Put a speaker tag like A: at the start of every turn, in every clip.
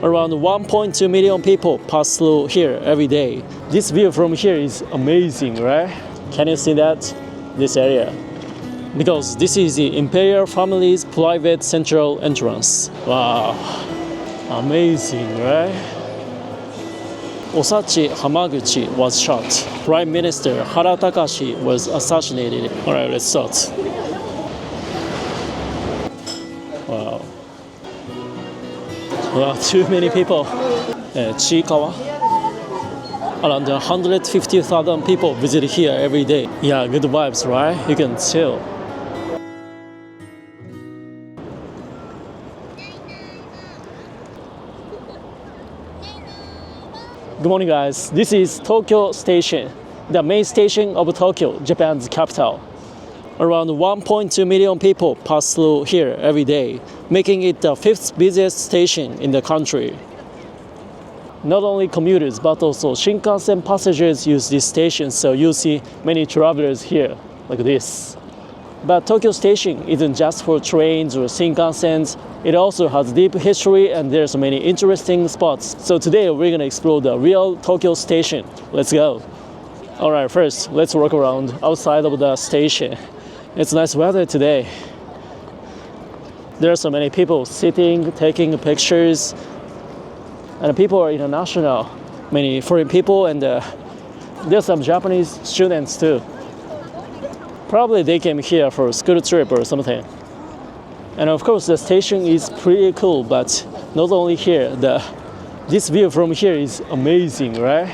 A: Around 1.2 million people pass through here every day. This view from here is amazing, right? Can you see that? This area. Because this is the imperial family's private central entrance. Wow. Amazing, right? Osachi Hamaguchi was shot. Prime Minister Hara Takashi was assassinated. Alright, let's start. Wow. Wow, too many people. Chiikawa. Around 150,000 people visit here every day. Yeah, good vibes, right? You can chill. Good morning, guys. This is Tokyo Station, the main station of Tokyo, Japan's capital. Around 1.2 million people pass through here every day, making it the 5th busiest station in the country. Not only commuters, but also Shinkansen passengers use this station, so you see many travelers here, like this. But Tokyo Station isn't just for trains or Shinkansens. It also has deep history and there's many interesting spots. So today we're gonna explore the real Tokyo Station. Let's go. Alright, first let's walk around outside of the station. It's nice weather today. There are so many people sitting, taking pictures. And people are international, many foreign people, and there's some Japanese students too. Probably they came here for a school trip or something. And of course the station is pretty cool, but not only here, this view from here is amazing, right?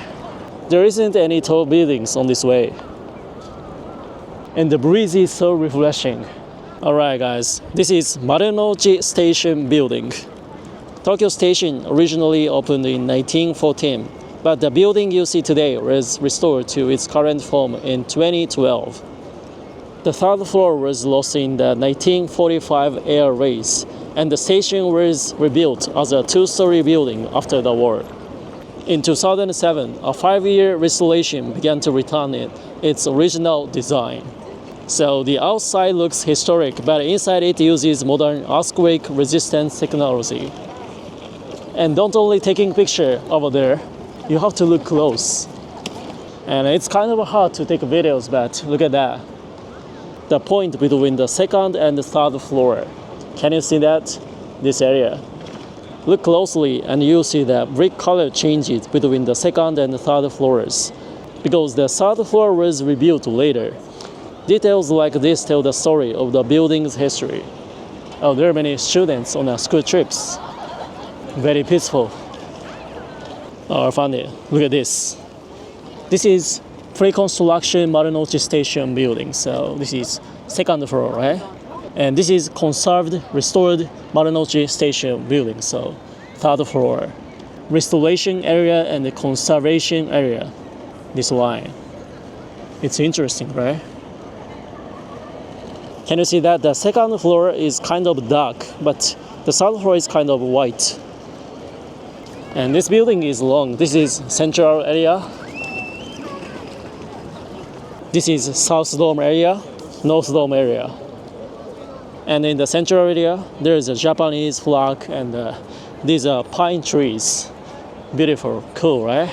A: There isn't any tall buildings on this way. And the breeze is so refreshing. Alright guys, this is Marunouchi Station building. Tokyo Station originally opened in 1914, but the building you see today was restored to its current form in 2012. The third floor was lost in the 1945 air race, and the station was rebuilt as a two-story building after the war. In 2007, a 5-year restoration began to return it its original design. So the outside looks historic, but inside it uses modern earthquake resistance technology. And don't only taking picture over there, you have to look close. And it's kind of hard to take videos, but look at that. The point between the second and the third floor. Can you see that? This area. Look closely and you'll see that brick color changes between the second and the third floors. Because the third floor was rebuilt later. Details like this tell the story of the building's history. Oh, there are many students on school trips. Very peaceful. Oh, I found it. Look at this. This is pre-construction Marunouchi Station building. So this is second floor, right? And this is conserved, restored Marunouchi Station building. So third floor. Restoration area and the conservation area. This line. It's interesting, right? Can you see that the second floor is kind of dark, but the third floor is kind of white. And this building is long. This is central area. This is South Dome area, North Dome area. And in the central area, there is a Japanese flag and these are pine trees. Beautiful, cool, right?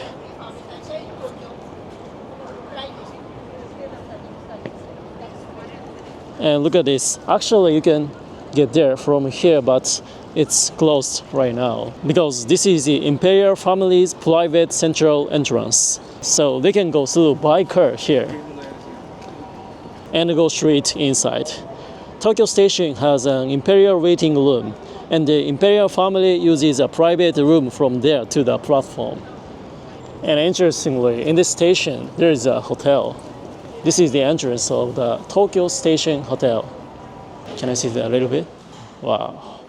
A: And look at this. Actually, you can get there from here, but it's closed right now because this is the imperial family's private central entrance. So they can go through by car here and go straight inside. Tokyo Station has an imperial waiting room, and the imperial family uses a private room from there to the platform. And interestingly, in this station, there is a hotel. This is the entrance of the Tokyo Station Hotel. Can I see that a little bit? Wow.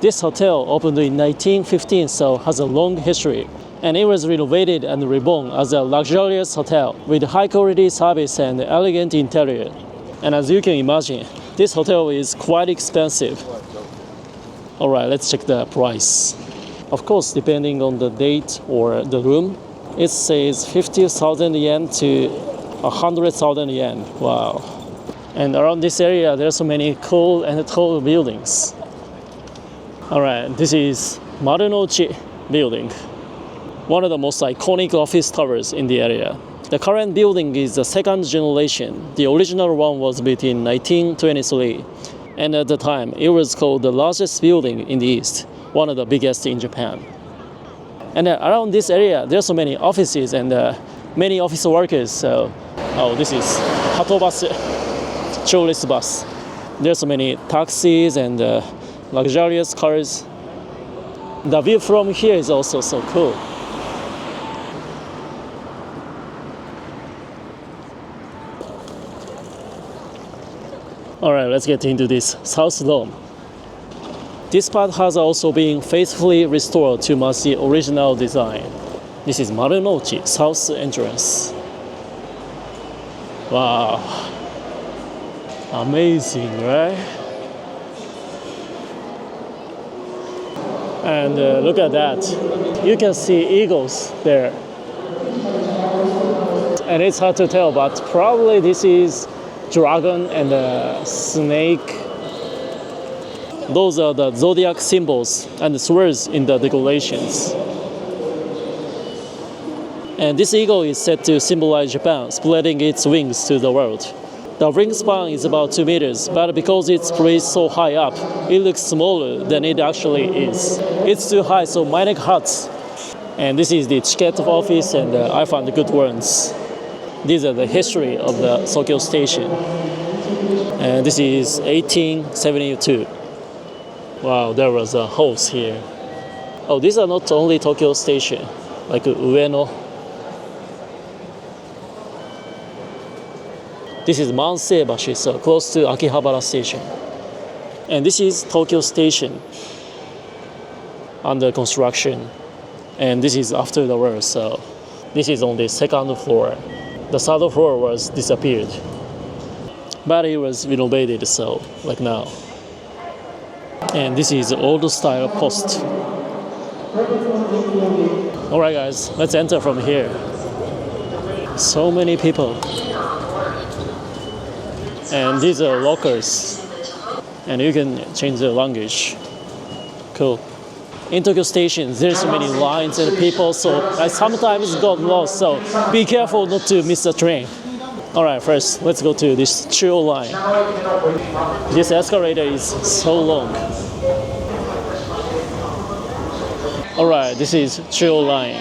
A: This hotel opened in 1915, so has a long history. And it was renovated and reborn as a luxurious hotel with high quality service and elegant interior. And as you can imagine, this hotel is quite expensive. Alright, let's check the price. Of course, depending on the date or the room, it says 50,000 yen to 100,000 yen. Wow. And around this area, there are so many cool and tall buildings. Alright, this is Marunouchi building, one of the most iconic office towers in the area. The current building is the second generation. The original one was built in 1923, and at the time it was called the largest building in the East, one of the biggest in Japan. And around this area, there are so many offices and many office workers. So, this is Hato bus, tourist bus. There's so many taxis and luxurious cars. The view from here is also so cool. Alright, let's get into this South Dome. This part has also been faithfully restored to match the original design. This is Marunouchi South entrance. Wow. Amazing, right? And look at that. You can see eagles there. And it's hard to tell, but probably this is dragon and snake. Those are the zodiac symbols and swords in the decorations. And this eagle is said to symbolize Japan, spreading its wings to the world. The wingspan is about 2 meters, but because it's placed so high up, it looks smaller than it actually is. It's too high, so my neck hurts. And this is the ticket office, and I found good ones. These are the history of the Tokyo station. And this is 1872. Wow, there was a house here. Oh, these are not only Tokyo station, like Ueno. This is Manseibashi, so close to Akihabara station. And this is Tokyo station under construction. And this is after the war, so this is on the second floor. The third floor was disappeared. But it was renovated, so like now. And this is old style post. Alright guys, let's enter from here. So many people. And these are lockers. And you can change the language. Cool. In Tokyo Station, there's so many lines and people, so I sometimes got lost, so be careful not to miss the train. Alright, first, let's go to this Chuo line. This escalator is so long. Alright, this is Chuo line.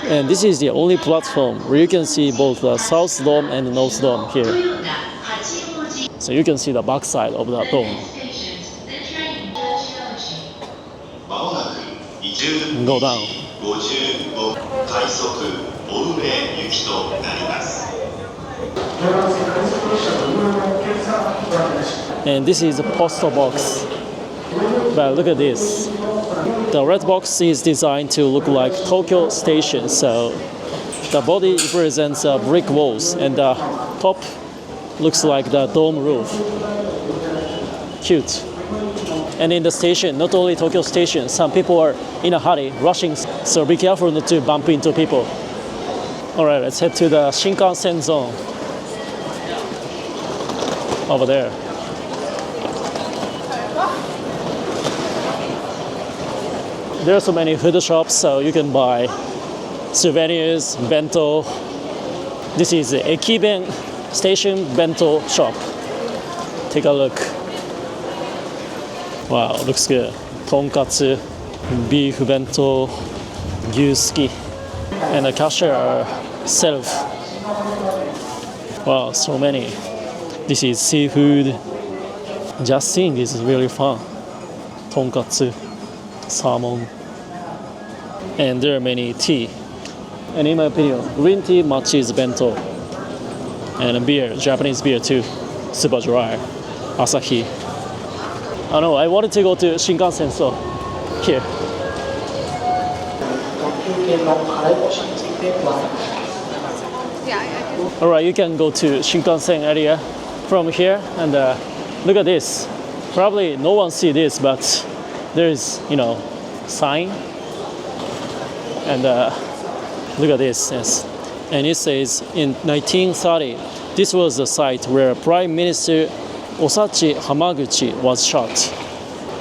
A: And this is the only platform where you can see both the South Dome and the North Dome here. So you can see the back side of the dome. Go down. And this is a postal box. But look at this. The red box is designed to look like Tokyo Station. So the body represents brick walls and the top looks like the dome roof. Cute. And in the station, not only Tokyo Station, some people are in a hurry, rushing, so be careful not to bump into people. Alright, let's head to the Shinkansen zone. Over there. There are so many food shops, so you can buy souvenirs, bento. This is the Ekiben Station Bento shop. Take a look. Wow, looks good. Tonkatsu, beef bento, gyusuki, and the cashier self. Wow, so many. This is seafood. Just seeing this is really fun. Tonkatsu, salmon, and there are many tea. And in my opinion, green tea matches bento. And beer, Japanese beer too, super dry, Asahi. I know, I wanted to go to Shinkansen, so here. Alright, you can go to Shinkansen area from here, and look at this. Probably no one see this, but there's, sign. And look at this, yes. And it says in 1930, this was the site where Prime Minister Osachi Hamaguchi was shot.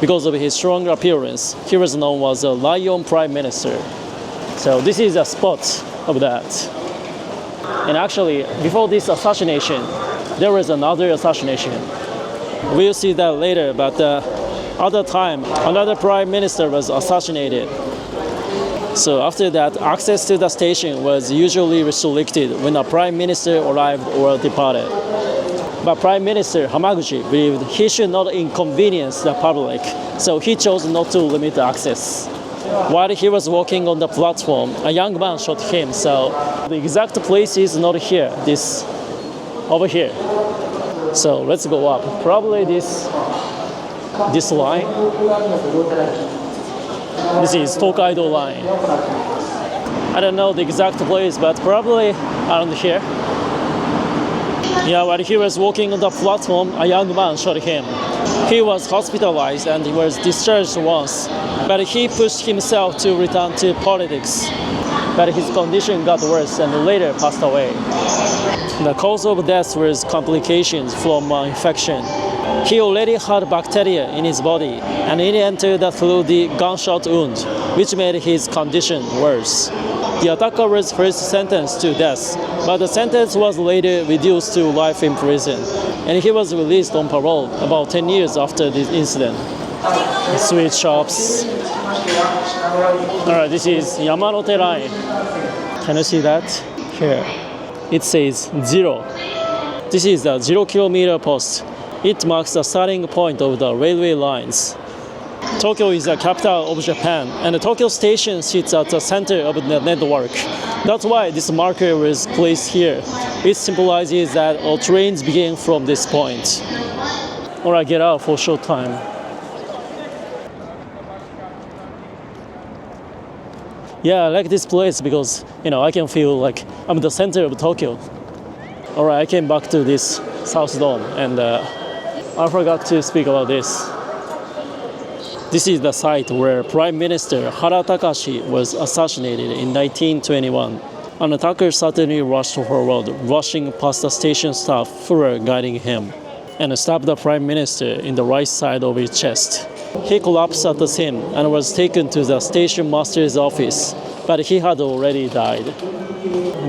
A: Because of his strong appearance, he was known as a Lion Prime Minister. So this is a spot of that. And actually, before this assassination, there was another assassination. We'll see that later, but other time, another prime minister was assassinated. So after that, access to the station was usually restricted when a prime minister arrived or departed. But Prime Minister Hamaguchi believed he should not inconvenience the public, so he chose not to limit access. While he was walking on the platform, a young man shot him, so the exact place is not here, this over here. So let's go up. Probably this line. This is Tokaido line. I don't know the exact place, but probably around here. Yeah, while he was walking on the platform, a young man shot him. He was hospitalized and he was discharged once, but he pushed himself to return to politics. But his condition got worse and later passed away. The cause of death was complications from infection. He already had bacteria in his body, and it entered through the gunshot wound, which made his condition worse. The attacker was first sentenced to death, but the sentence was later reduced to life in prison, and he was released on parole about 10 years after this incident. Sweet shops. Alright, this is Yamanote line. Can you see that? Here. It says 0. This is the 0-kilometer post. It marks the starting point of the railway lines. Tokyo is the capital of Japan, and the Tokyo station sits at the center of the network. That's why this marker was placed here. It symbolizes that all trains begin from this point. Alright, get out for a short time. Yeah, I like this place because, I can feel like I'm the center of Tokyo. Alright, I came back to this South Dome, and I forgot to speak about this. This is the site where Prime Minister Hara Takashi was assassinated in 1921. An attacker suddenly rushed forward, rushing past the station staff who were guiding him, and stabbed the Prime Minister in the right side of his chest. He collapsed at the scene and was taken to the station master's office, but he had already died.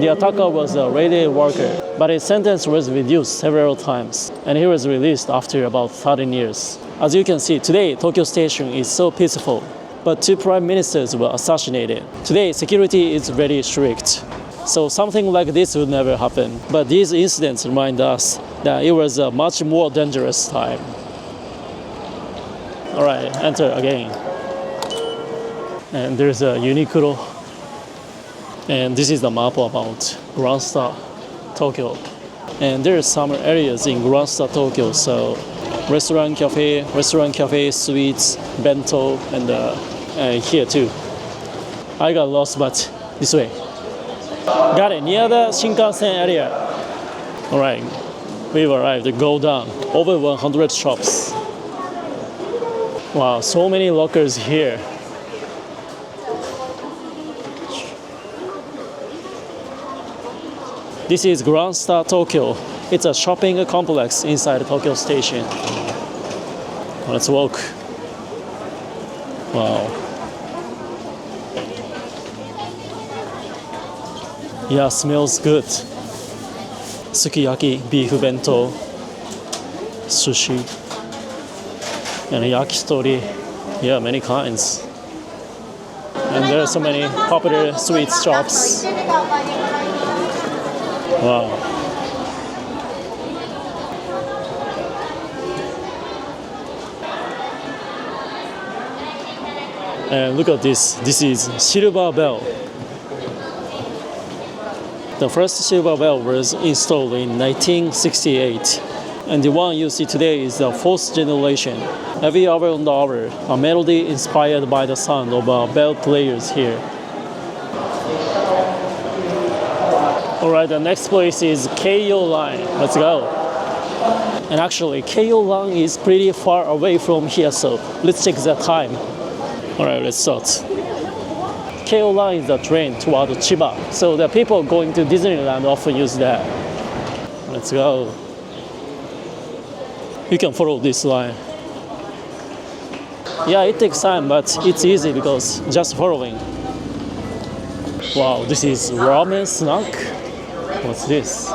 A: The attacker was a railway worker, but his sentence was reduced several times, and he was released after about 13 years. As you can see, today Tokyo Station is so peaceful, but 2 prime ministers were assassinated. Today, security is very strict, so something like this would never happen. But these incidents remind us that it was a much more dangerous time. Alright, enter again. And there's a Uniqlo. And this is the map about Gransta, Tokyo. And there are some areas in Gransta, Tokyo, so restaurant, cafe, sweets, bento, and here too. I got lost, but this way. Got it, near the Shinkansen area. Alright, we've arrived. Go down. Over 100 shops. Wow, so many lockers here. This is Gransta, Tokyo. It's a shopping complex inside Tokyo Station. Let's walk. Wow. Yeah, smells good. Sukiyaki, beef bento, sushi, and yakitori. Yeah, many kinds. And there are so many popular sweet shops. Wow. And look at this. This is silver bell. The first silver bell was installed in 1968. And the one you see today is the 4th generation. Every hour on the hour, a melody inspired by the sound of bell players here. Alright, the next place is Keiyo line. Let's go. And actually, Keiyo line is pretty far away from here, so let's check the time. Alright, let's start. Keiyo line is the train toward Chiba, so the people going to Disneyland often use that. Let's go. You can follow this line. Yeah, it takes time, but it's easy because just following. Wow, this is ramen snack. What's this?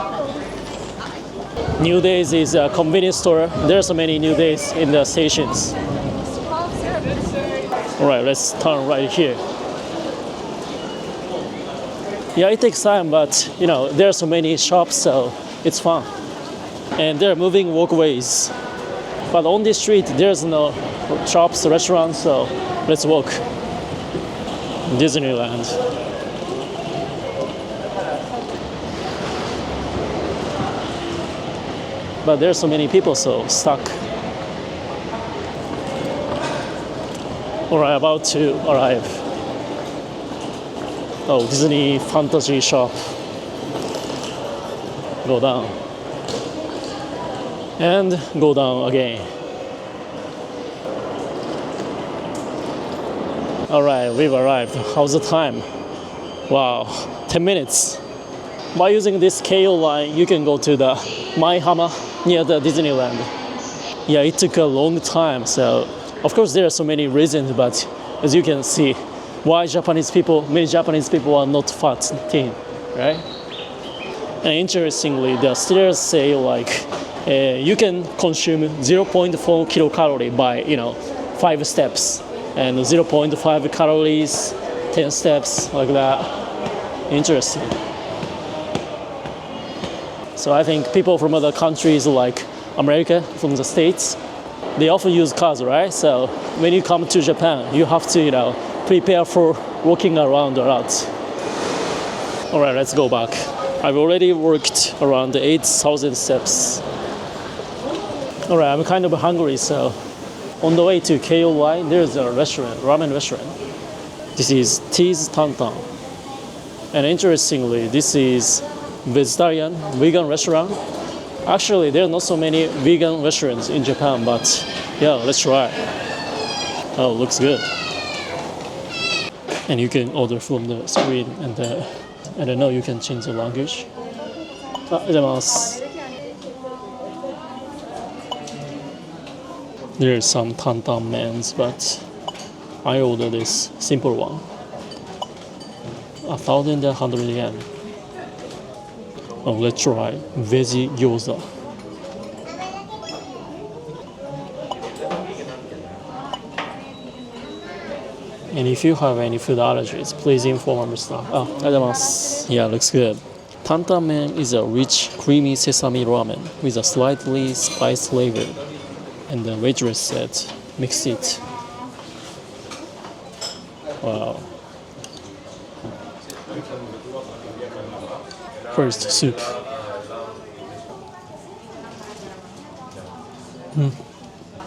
A: New Days is a convenience store. There are so many New Days in the stations. All right, let's turn right here. Yeah, it takes time, but there are so many shops, so it's fun. And there are moving walkways. But on this street, there's no shops, restaurants, so let's walk. Disneyland. But there's so many people, so stuck. Alright, about to arrive. Oh, Disney fantasy shop. Go down. And go down again. Alright, we've arrived. How's the time? Wow, 10 minutes. By using this Keiyo line, you can go to the Maihama near the Disneyland. Yeah, it took a long time, so of course there are so many reasons, but as you can see, why many Japanese people are not fat, thin, right? And interestingly, the stairs say you can consume 0.4 kilocalorie by 5 steps, and 0.5 calories, 10 steps, like that. Interesting. So I think people from other countries like America, from the States, they often use cars, right? So when you come to Japan, you have to, prepare for walking around a lot. All right, let's go back. I've already worked around 8,000 steps. All right, I'm kind of hungry, so on the way to Keiyo line, there's a restaurant, ramen restaurant. This is Tea's Tantan. And interestingly, this is vegetarian, vegan restaurant. Actually, there are not so many vegan restaurants in Japan, but yeah, let's try. Oh, looks good. And you can order from the screen, and I don't know, you can change the language. There's some tantan mens, but I ordered this simple one. 1,100 yen. Oh, let's try veggie gyoza. And if you have any food allergies, please inform our staff. Yeah, looks good. Tantan men is a rich, creamy sesame ramen with a slightly spiced flavor. And the waitress said, mix it. Wow. First, soup.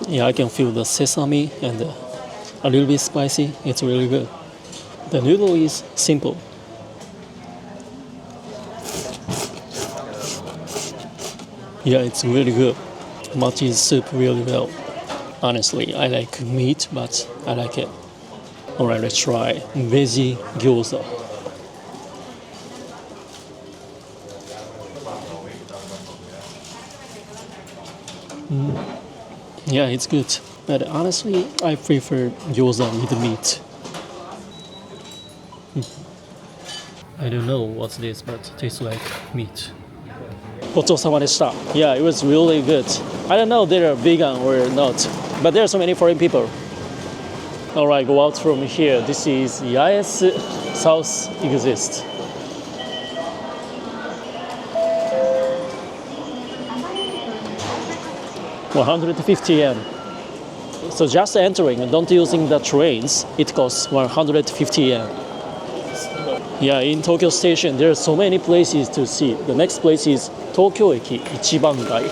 A: Yeah, I can feel the sesame and a little bit spicy. It's really good. The noodle is simple. Yeah, it's really good. Matches soup really well. Honestly, I like meat, but I like it. Alright, let's try veggie gyoza. Yeah, it's good. But honestly, I prefer gyoza with meat. I don't know what's this, but it tastes like meat. ごちそうさまでした. Yeah, it was really good. I don't know if they're vegan or not, but there are so many foreign people. Alright, go out from here. This is Yaechika South Exist. $150. So just entering, don't using the trains, it costs $150. Yeah, in Tokyo Station, there are so many places to see. The next place is Tokyo Eki Ichibangai.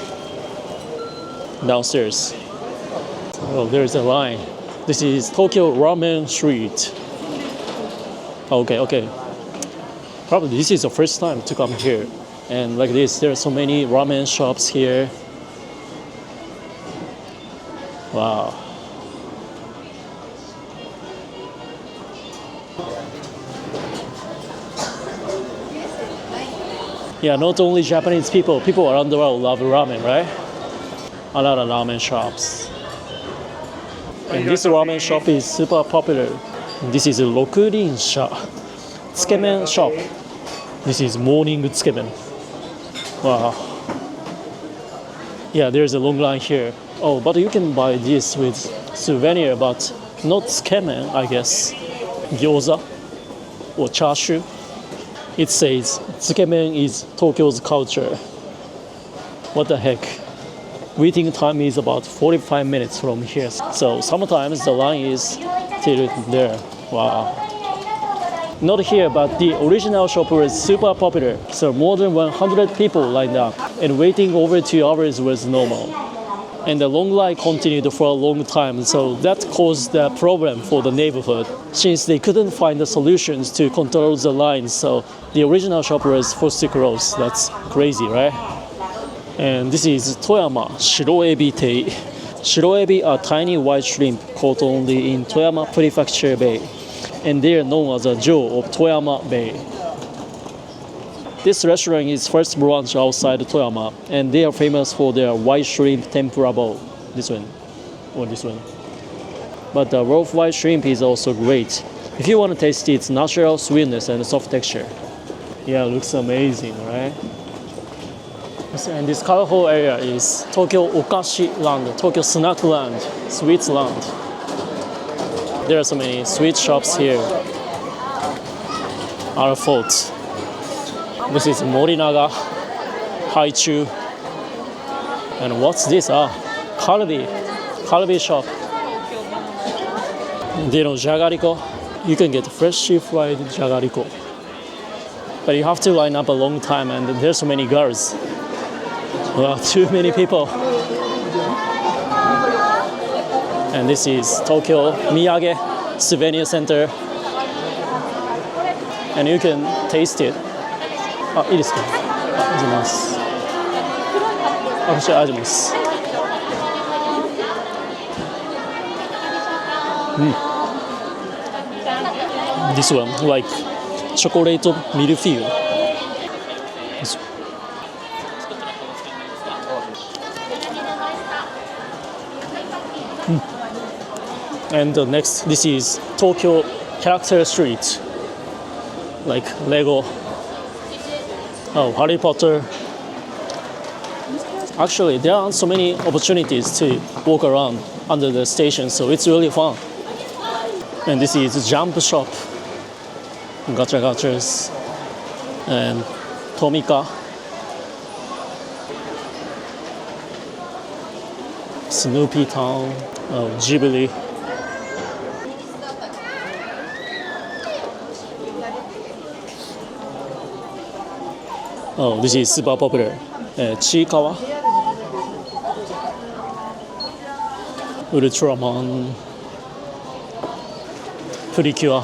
A: Downstairs. Oh, there's a line. This is Tokyo Ramen Street. Okay. Probably this is the first time to come here. And like this, there are so many ramen shops here. Wow. Yeah, not only Japanese people around the world love ramen, right? A lot of ramen shops. And this ramen shop is super popular. This is a Rokurinsha tsukemen shop. This is morning tsukemen. Wow. Yeah, there's a long line here. Oh, but you can buy this with souvenir, but not tsukemen, I guess. Gyoza or chashu. It says tsukemen is Tokyo's culture. What the heck? Waiting time is about 45 minutes from here. So sometimes the line is till there. Wow. Not here, but the original shop was super popular. So more than 100 people lined up, and waiting over 2 hours was normal. And the long line continued for a long time, so that caused a problem for the neighborhood, since they couldn't find the solutions to control the lines. So the original shop was forced to close. That's crazy, right? And this is Toyama Shiroebi Tei. Shiroebi are tiny white shrimp caught only in Toyama Prefecture Bay, and they are known as a Joe of Toyama Bay. This restaurant is first branch outside Toyama, and they are famous for their white shrimp tempura bowl. This one, or this one. But the raw white shrimp is also great if you want to taste its natural sweetness and soft texture. Yeah, it looks amazing, right? And this colorful area is Tokyo Okashi Land, Tokyo Snack Land, Sweets Land. There are so many sweet shops here. Our fort. This is Morinaga, Haichu. And what's this? Kalbi shop. Do you know jagariko? You can get freshly fried jagariko. But you have to line up a long time, and there's so many girls. Wow, too many people. And this is Tokyo Miyage Souvenir Center. And you can taste it. いいですか？ありがとうございます。こちらあります。This one, like chocolate milfille. And next, this is Tokyo Character Street, like Lego. Oh, Harry Potter. Actually, there aren't so many opportunities to walk around under the station, so it's really fun. And this is Jump Shop, Gacha Gachas, and Tomika. Snoopy Town, Ghibli. Oh, this is super popular. Chiikawa, Ultraman, Precure.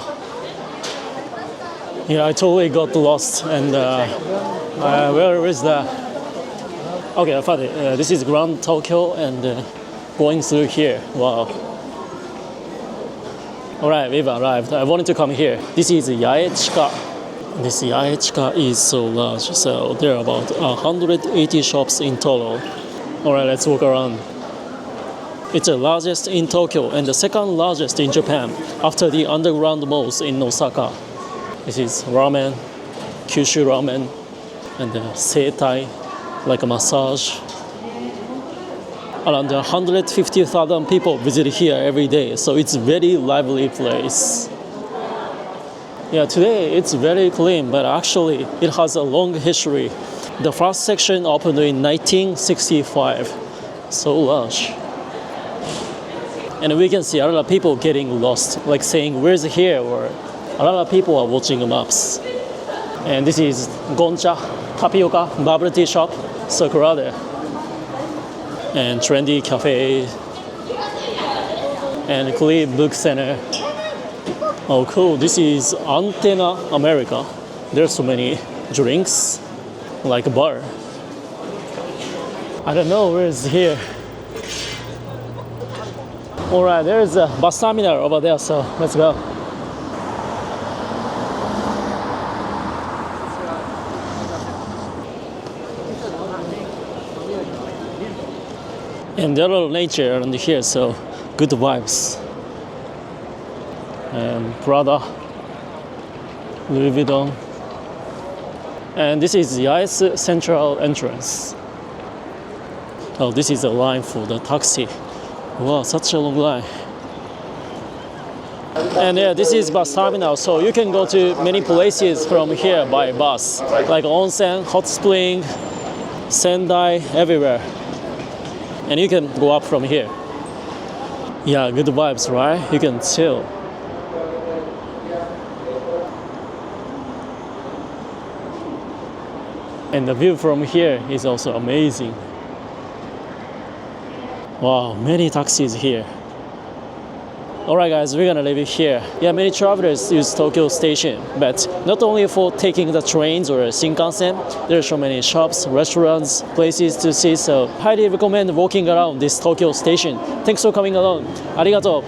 A: Yeah, I totally got lost. And where is that? Okay, I found it. This is Grand Tokyo, and going through here. Wow. Alright, we've arrived. I wanted to come here. This is Yaechika. This Yaechika is so large, so there are about 180 shops in total. Alright, let's walk around. It's the largest in Tokyo and the second largest in Japan after the underground malls in Osaka. This is ramen, Kyushu ramen, and seitai, like a massage. Around 150,000 people visit here every day, so it's a very lively place. Yeah, today it's very clean, but actually it has a long history. The first section opened in 1965, so large. And we can see a lot of people getting lost, like saying, where's here? Or a lot of people are watching maps. And this is Goncha, tapioca, bubble tea shop, so crowded. And trendy cafe, and clean book center. Oh, cool. This is Antenna America. There's so many drinks, like a bar. I don't know where is here. Alright, there's a bus terminal over there, so let's go. And there are nature around here, so Good vibes. And Prada, Louis Vuitton. And this is Yaesu Central entrance. Oh, this is a line for the taxi. Wow, such a long line. And yeah, this is bus terminal, so you can go to many places from here by bus, like onsen, hot spring, Sendai, everywhere. And you can go up from here. Yeah, good vibes, right? You can chill. And the view from here is also amazing. Wow, many taxis here. Alright guys, we're gonna leave it here. Yeah, many travelers use Tokyo Station, but not only for taking the trains or Shinkansen, there are so many shops, restaurants, places to see, so highly recommend walking around this Tokyo Station. Thanks for coming along. Arigato.